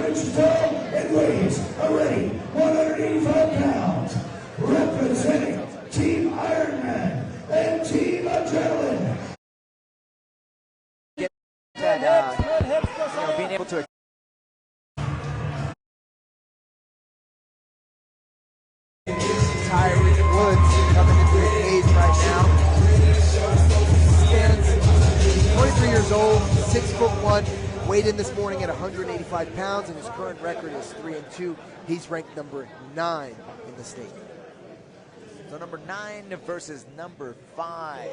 1 inch tall, and weighs already 185 pounds. Representing Team Ironman and Team Adrenaline. Get that, being able to. Tyreek Woods coming into the cage right now. Stands 23 years old, 6'1", weighed in this morning at 185 pounds, and his current record is 3-2. He's ranked number 9 in the state. So number 9 versus number 5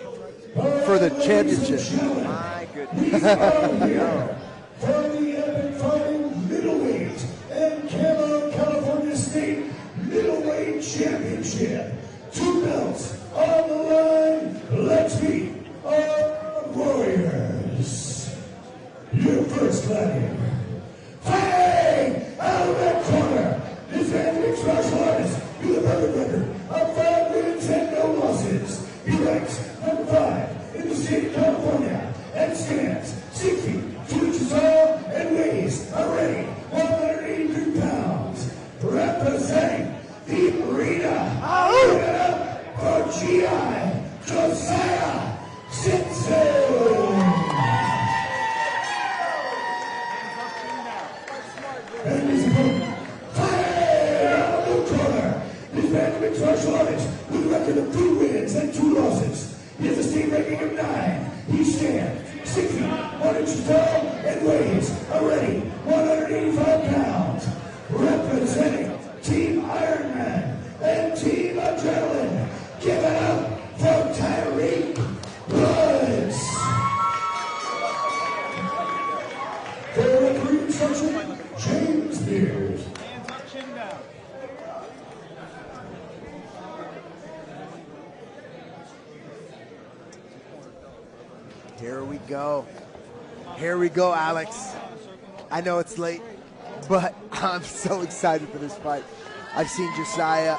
for the championship. My goodness. There we go. For the Epic Fighting Middleweight and California State Middleweight Championship. 2 belts on the line. Let's meet our warriors. Your first gladiator. Fighting out of that corner. This man mixed martial artist with a perfect record of 5 wins and no losses. He ranks number 5 in the state of California and stands 6 feet 2 inches tall and weighs already 183 pounds. Representing the arena for GI Josiah Simpson. And his opponent, fighting out of the corner. This man mixed martial artist with a record of 2 wins and 2 losses. He has a state ranking of 9. He stands 6 feet 1 inch tall and weighs already 185 pounds. Representing Team Ironman and Team Adrenaline. Give it up for Tyreek Woods. For the referee instruction, James Beard. Hands up, chin down. Here we go. Here we go, Alex. I know it's late, but I'm so excited for this fight. I've seen Josiah.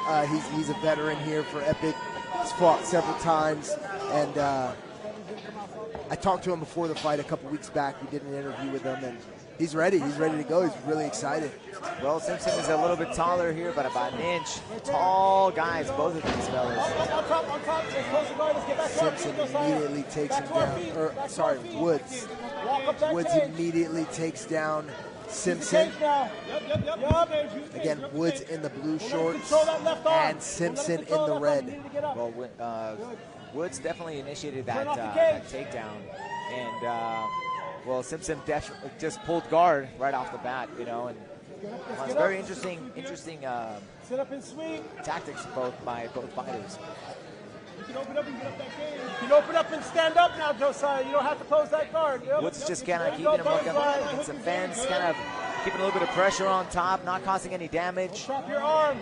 He's a veteran here for Epic. He's fought several times, and I talked to him before the fight a couple weeks back. We did an interview with him, and he's ready. He's ready to go. He's really excited. Well, Simpson is a little bit taller here, but about an inch. Tall guys, both of these fellas. Simpson immediately takes him down. Woods. Woods immediately takes down Simpson. Again, Woods in the blue shorts and Simpson in the red. Well, Woods definitely initiated that takedown, and well, Simpson just pulled guard right off the bat, and it's very interesting tactics by both fighters. You can open up and get up that game. You can open up and stand up now, Josiah. You don't have to close that guard. Woods just kind of keeping him against the fence, kind of keeping a little bit of pressure on top, not causing any damage. Drop your arm.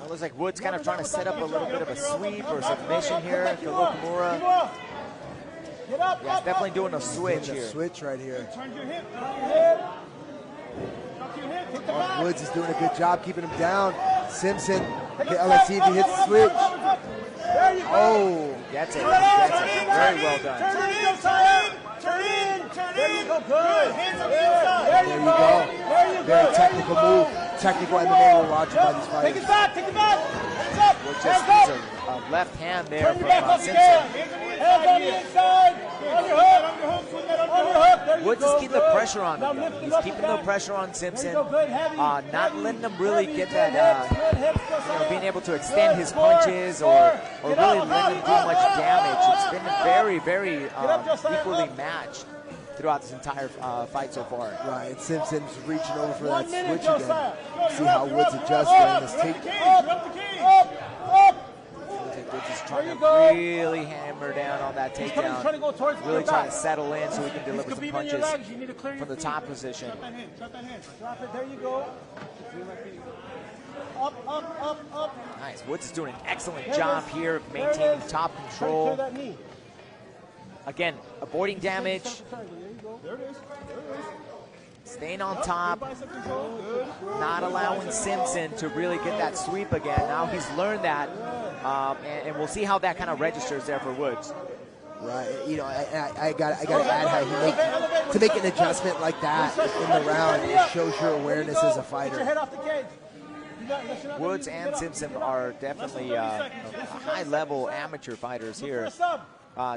It looks like Woods kind of trying to set up a little bit of a sweep or submission here to Okamura. Yeah, it's definitely doing a switch here. Switch right here. Turn your hip. Turn your hip. Drop your hip. Hit the back. Woods is doing a good job keeping him down. Simpson, let's see if he hits the switch. There you go. Oh, that's it. Very well done. Turn in, Josiah. Turn in. There you go. Good. Hands up inside. There you go. There you go. Very technical move. Technical MMA we're watching by these fighters. Take it back. Take it back. Hands up. Which Hands just up. needs a left hand there Turn from your back off Simpson. Hands on the inside. On your hook. On your hook. On your hook. There you Woods go. is keeping the pressure on Now him. lift him He's up keeping and the down. pressure on Simpson. There you go. Good. Heavy. Not letting him really Heavy. get Good that, hips. Good hips, Josiah. being able to extend his Good. punches or really letting him do much damage. It's been very, very equally matched throughout this entire fight so far. Right, and Simpson's reaching over for 1 that minute, switch Josiah. again. See how Woods adjusts during this takedown. Woods is trying to really hammer down on that takedown. Really trying to settle in so he can deliver some punches from the top position. Drop that hand. Drop it. There you go. Up, up, up, up. Nice. Woods is doing an excellent job here of maintaining top control. Again, avoiding damage. There it is. Staying on top, not allowing Simpson to really get that sweep again. Now he's learned that, and we'll see how that kind of registers there for Woods. Right. You know, I got to add how to make an adjustment like that in the round. It shows your awareness as a fighter. Get your head off the cage. Woods and Simpson are definitely high-level amateur fighters here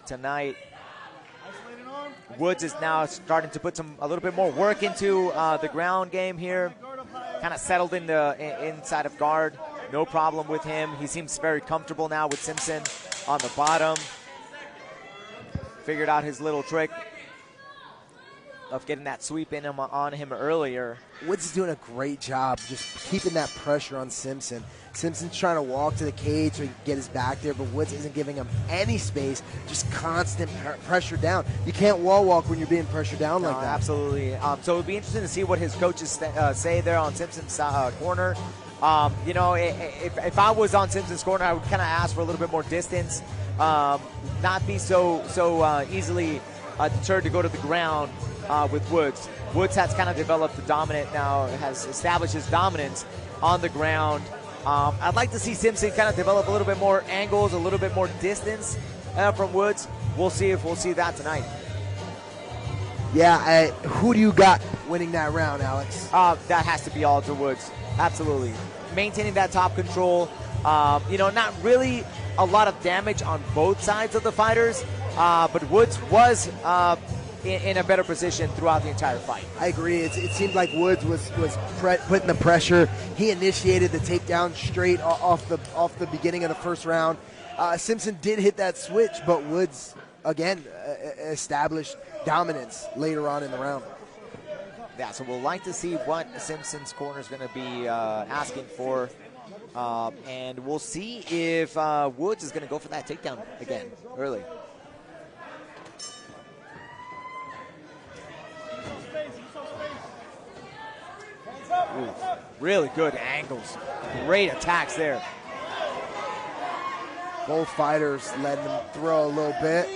tonight. Woods is now starting to put a little bit more work into the ground game here. Kind of settled in inside of guard. No problem with him. He seems very comfortable now with Simpson on the bottom. Figured out his little trick of getting that sweep in on him earlier. Woods is doing a great job just keeping that pressure on Simpson. Simpson's trying to walk to the cage so he can get his back there, but Woods isn't giving him any space, just constant pressure down. You can't wall walk when you're being pressured down like that. Absolutely. So it would be interesting to see what his coaches say there on Simpson's corner. You know, if I was on Simpson's corner, I would kind of ask for a little bit more distance, not be so easily deterred to go to the ground with Woods. Woods has kind of developed the dominant now, has established his dominance on the ground. I'd like to see Simpson kind of develop a little bit more angles, a little bit more distance from Woods. We'll see if we'll see that tonight. Yeah, who do you got winning that round, Alex? That has to be all to Woods. Absolutely. Maintaining that top control. You know, not really a lot of damage on both sides of the fighters, but Woods was in a better position throughout the entire fight. I agree. It seemed like Woods was putting the pressure. He initiated the takedown straight off the beginning of the first round. Simpson did hit that switch, but Woods, again, established dominance later on in the round. Yeah, so we'll like to see what Simpson's corner is going to be asking for. And we'll see if Woods is going to go for that takedown again early. Ooh, really good angles. Great attacks there. Both fighters letting him throw a little bit.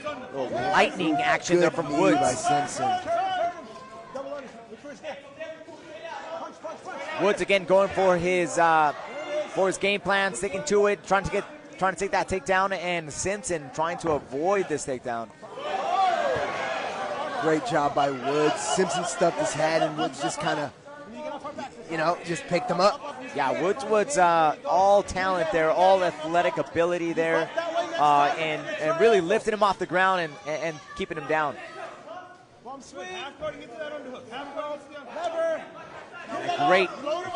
A little lightning action there from Woods. By Simpson. Woods again going for his game plan, sticking to it, trying to take that takedown, and Simpson trying to avoid this takedown. Great job by Woods. Simpson stuffed his head, and Woods just kind of, you know, just picked him up. Yeah, Woods all talent there, all athletic ability there, and really lifting him off the ground and keeping him down. Great.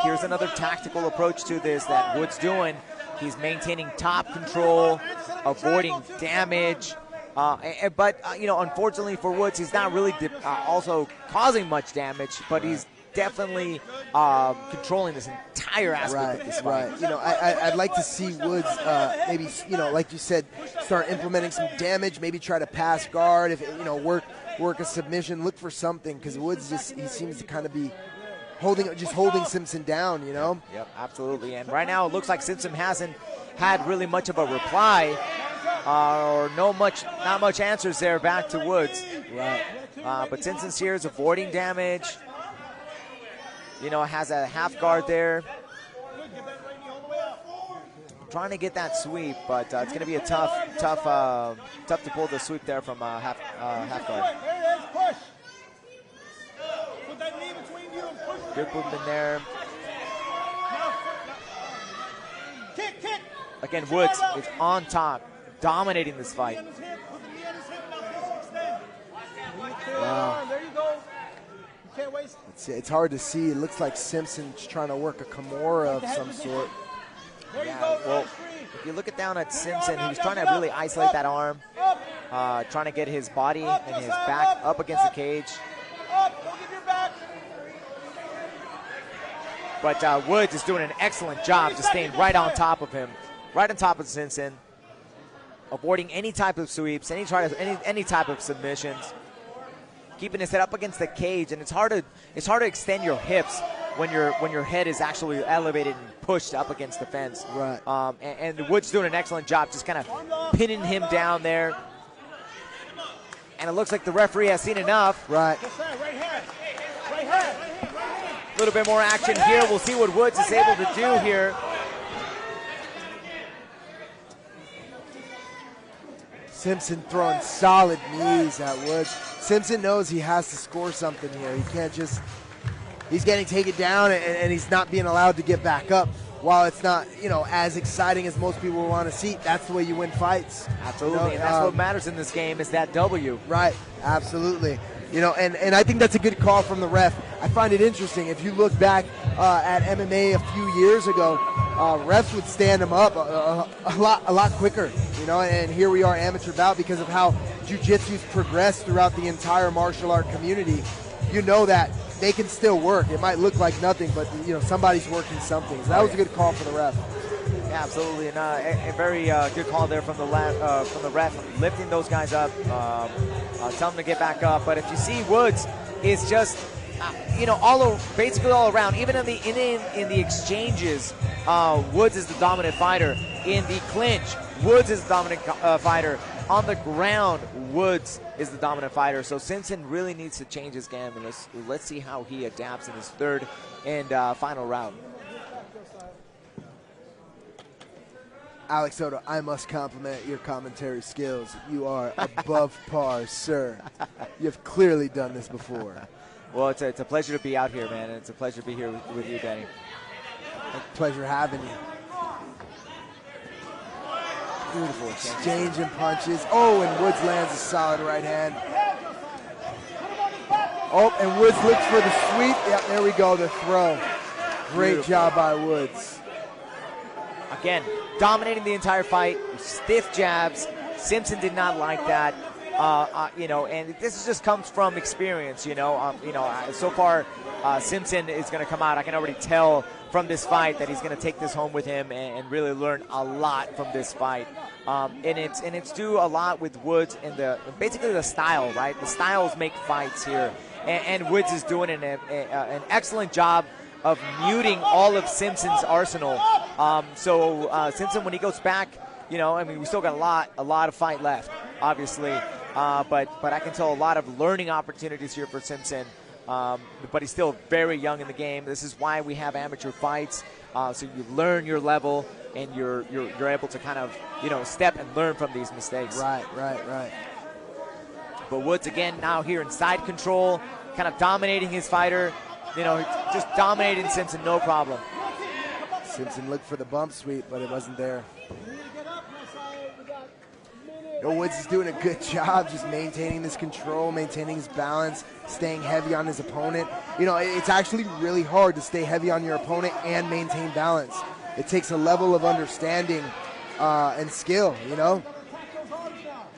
Here's another tactical approach to this that Woods doing. He's maintaining top control, avoiding damage. But you know, unfortunately for Woods, he's not really also causing much damage, but he's definitely controlling this entire aspect of this fight. Right. You know, I'd like to see Woods maybe, you know, like you said, start implementing some damage, maybe try to pass guard, if you know, work a submission, look for something, because Woods he seems to kind of be holding Simpson down, you know? Yep, absolutely. And right now it looks like Simpson hasn't had really much of a reply or not much answers there back to Woods. Right. But Simpson's here is avoiding damage. You know, has a half guard there. Trying to get that sweep, but it's going to be a tough to pull the sweep there from half guard. Good movement there. Again, Woods is on top, dominating this fight. Wow. There you go. You can't waste. It's hard to see. It looks like Simpson's trying to work a Kimura of some sort. Yeah, well, if you look down at Simpson, he was trying to really isolate that arm, trying to get his body and his back up against the cage. But Woods is doing an excellent job just staying right on top of him, right on top of Simpson, avoiding any type of sweeps, any type of submissions, keeping his head up against the cage, and it's hard to extend your hips when your head is actually elevated and pushed up against the fence. Right. And Woods doing an excellent job, just kind of pinning him down there. And it looks like the referee has seen enough. Right. A little bit more action here. We'll see what Woods is able to do here. Simpson throwing solid knees at Woods. Simpson knows he has to score something here. He can't just, he's getting taken down and he's not being allowed to get back up. While it's not, as exciting as most people want to see, that's the way you win fights. Absolutely, and that's what matters in this game is that W. Right, absolutely. And I think that's a good call from the ref. I find it interesting. If you look back at MMA a few years ago, refs would stand them up a lot quicker. And here we are, amateur bout, because of how jiu-jitsu's progressed throughout the entire martial art community. That they can still work. It might look like nothing, but somebody's working something. So that was a good call for the ref. Yeah, absolutely, and a very good call there from the ref, lifting those guys up, telling them to get back up. But if you see, Woods is just basically all around. Even in the exchanges, Woods is the dominant fighter. In the clinch, Woods is the dominant fighter. On the ground, Woods is the dominant fighter. So Simpson really needs to change his game, and let's see how he adapts in his third and final round. Alex Soto, I must compliment your commentary skills. You are above par, sir. You have clearly done this before. Well, it's a pleasure to be out here, man, and it's a pleasure to be here with you, Danny. Pleasure having you. Beautiful exchange and punches. Oh, and Woods lands a solid right hand. Oh, and Woods looks for the sweep. Yep, there we go, the throw. Great job by Woods. Again, dominating the entire fight, stiff jabs. Simpson did not like that. And this just comes from experience, so far Simpson is going to come out. I can already tell from this fight that he's going to take this home with him and really learn a lot from this fight. And it's due a lot with Woods and basically the style, right? The styles make fights here. And Woods is doing an excellent job of muting all of Simpson's arsenal. So Simpson, when he goes back, we still got a lot of fight left, obviously. But I can tell a lot of learning opportunities here for Simpson. But he's still very young in the game. This is why we have amateur fights. So you learn your level, and you're able to kind of step and learn from these mistakes. Right. But Woods again now here in side control, kind of dominating his fighter. Just dominating Simpson, no problem. Simpson looked for the bump sweep, but it wasn't there. Woods is doing a good job just maintaining this control, maintaining his balance, staying heavy on his opponent. It's actually really hard to stay heavy on your opponent and maintain balance. It takes a level of understanding and skill,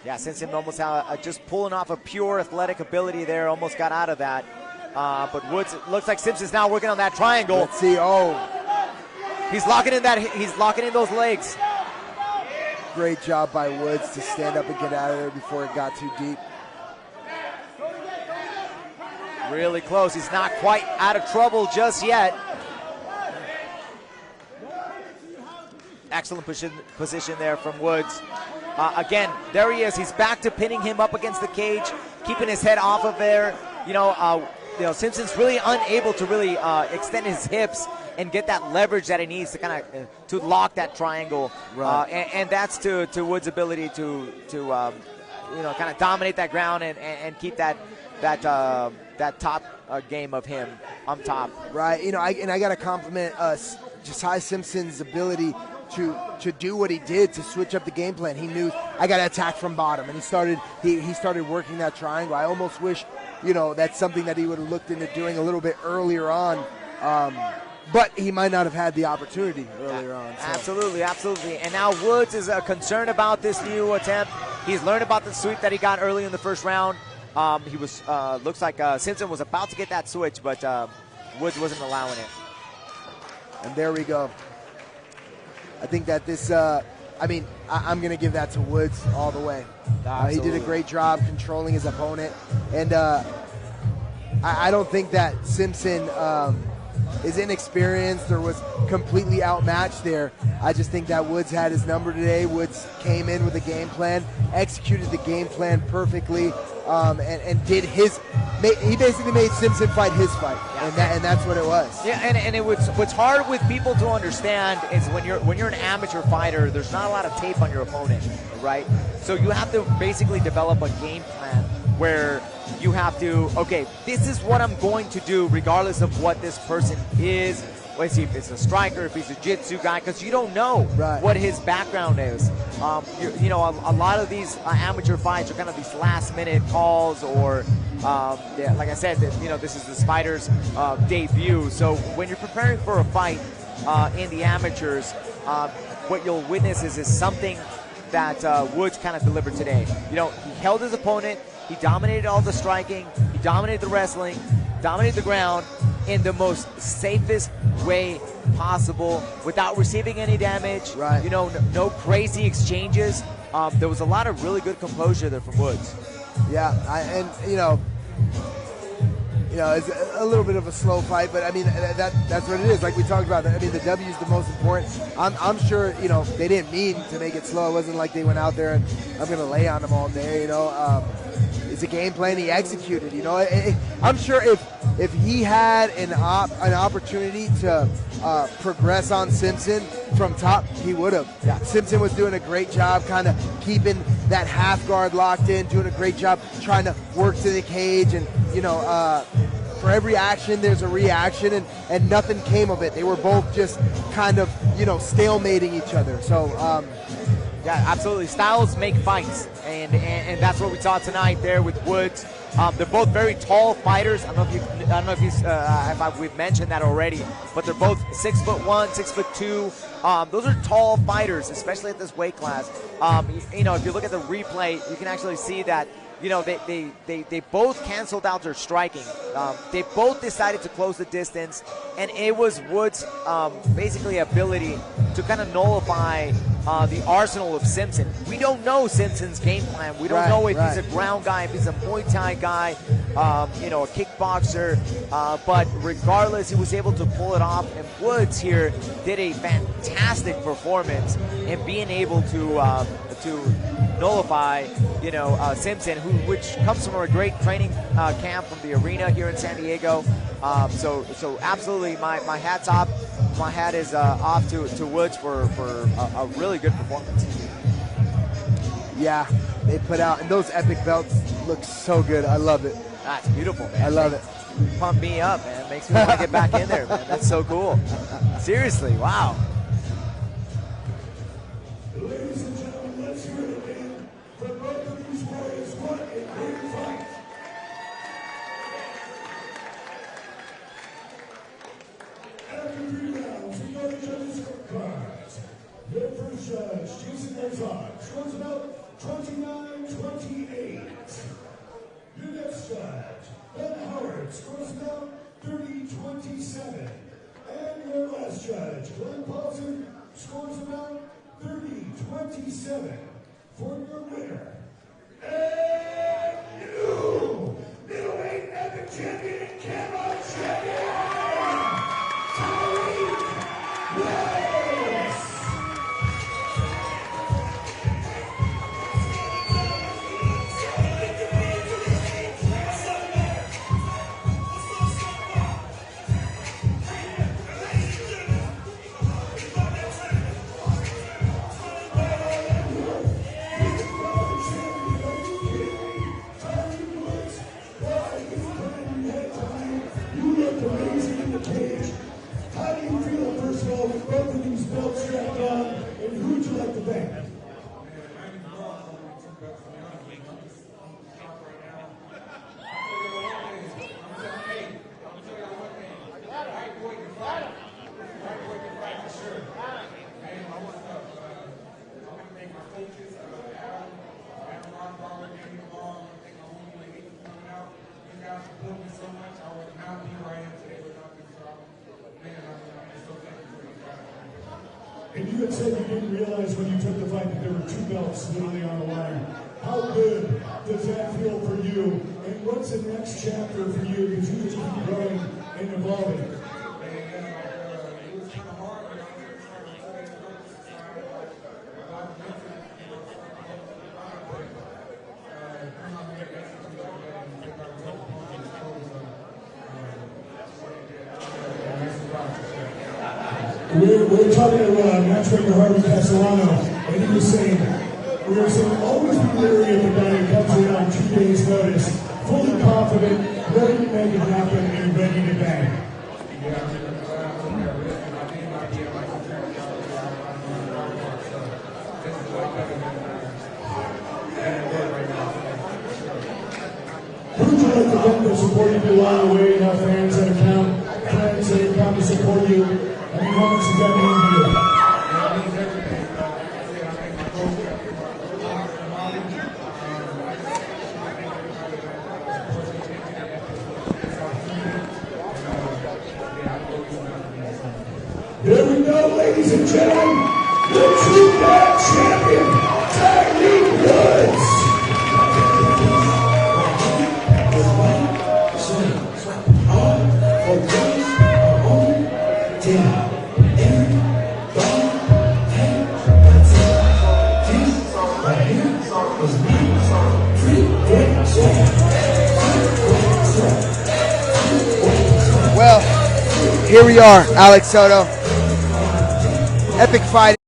Yeah, Simpson almost just pulling off a pure athletic ability there, almost got out of that. But Woods, it looks like Simpson's now working on that triangle. Let's see, He's locking in those legs. Great job by Woods to stand up and get out of there before it got too deep. Really close. He's not quite out of trouble just yet. Excellent position there from Woods. Again, there he is. He's back to pinning him up against the cage, keeping his head off of there. Simpson's really unable to really extend his hips and get that leverage that he needs to kind of to lock that triangle. Right. And that's to Woods' ability to kind of dominate that ground and keep that top game of him on top. Right. I got to compliment Josiah Simpson's ability to do what he did, to switch up the game plan. He knew I got to attack from bottom, and he started working that triangle. I almost wish that's something that he would have looked into doing a little bit earlier on. But he might not have had the opportunity earlier on. So. Absolutely. And now Woods is concerned about this new attempt. He's learned about the sweep that he got early in the first round. He was looks like Simpson was about to get that switch, but Woods wasn't allowing it. And there we go. I think that this, I'm going to give that to Woods all the way. He did a great job controlling his opponent. And I don't think that Simpson is inexperienced or was completely outmatched there. I just think that Woods had his number today. Woods came in with a game plan, executed the game plan perfectly, and did he basically made Simpson fight his fight, and that's what it was. Yeah, and what's hard with people to understand is when you're an amateur fighter, there's not a lot of tape on your opponent. right? So you have to basically develop a game plan where you have to, okay, this is what I'm going to do regardless of what this person is. Let's see if it's a striker, if he's a jiu-jitsu guy, because you don't know what his background is. You know, a lot of these amateur fights are kind of these last-minute calls, or yeah, like I said, you know, this is the Spiders' debut. So when you're preparing for a fight in the amateurs, what you'll witness is something that Woods kind of delivered today. You know, he held his opponent, he dominated all the striking, he dominated the wrestling, dominated the ground in the most safest way possible without receiving any damage. Right. You know, no crazy exchanges. There was a lot of really good composure there from Woods. Yeah, and you know, it's a little bit of a slow fight, but I mean that's what it is. Like we talked about, I mean the W is the most important. I'm sure, you know, they didn't mean to make it slow. It wasn't like they went out there and I'm going to lay on them all day. You know, it's a game plan. He executed. You know, I'm sure if he had an opportunity to progress on Simpson from top, he would have. Yeah. Simpson was doing a great job kind of keeping that half guard locked in, doing a great job trying to work to the cage, and you know, for every action there's a reaction, and nothing came of it. They were both just kind of, you know, stalemating each other. So yeah, absolutely. Styles make fights, and that's what we saw tonight there with Woods. They're both very tall fighters. I don't know if we've mentioned that already, but they're both 6'1", 6'2". Those are tall fighters, especially at this weight class. You know, if you look at the replay, you can actually see that, you know, they both canceled out their striking. They both decided to close the distance, and it was Woods' basically ability to kind of nullify the arsenal of Simpson. We don't know Simpson's game plan. We don't know if he's a ground guy, if he's a Muay Thai guy, you know, a kickboxer. But regardless, he was able to pull it off. And Woods here did a fantastic performance in being able to nullify, you know, Simpson, which comes from a great training camp from the arena here in San Diego. So absolutely, my hat's off. My hat is off to Woods for a really good performance. Yeah, they put out, and those epic belts look so good. I love it. That's beautiful, man. I love it. Pump me up, man. Makes me want to get back in there, man. That's so cool. Seriously, wow. Ladies and gentlemen, let's hear it again for both of these boys. What a great fight. After 3 rounds, we go to judges' scorecards. Your first judge, Jason Herzog, scores about 29-28. Your next judge, Ben Howard, scores about 30-27. And your last judge, Glenn Paulson, scores about 30-27 for your winner. And new middleweight epic champion and camo champion, Tyreek Willis. How do you feel, first of all, with both of these belts strapped on, and who would you like to thank? And you had said you didn't realize when you took the fight that there were 2 belts literally on the line. How good does that feel for you? And what's the next chapter for you? Because you just keep growing and evolving. We're talking to matchmaker Harvey Castellano, and he was saying, We are saying always be leery of the guy who comes in on 2 days' notice, fully confident, ready to make it happen, and ready to bang. Who would you like to thank for supporting you along the way, and our fans that have come to support you, and the moments you've got in you? Here we go, ladies and gentlemen, the two-man champion, Tiger Woods. Well, here we are, Alex Soto. Epic fight.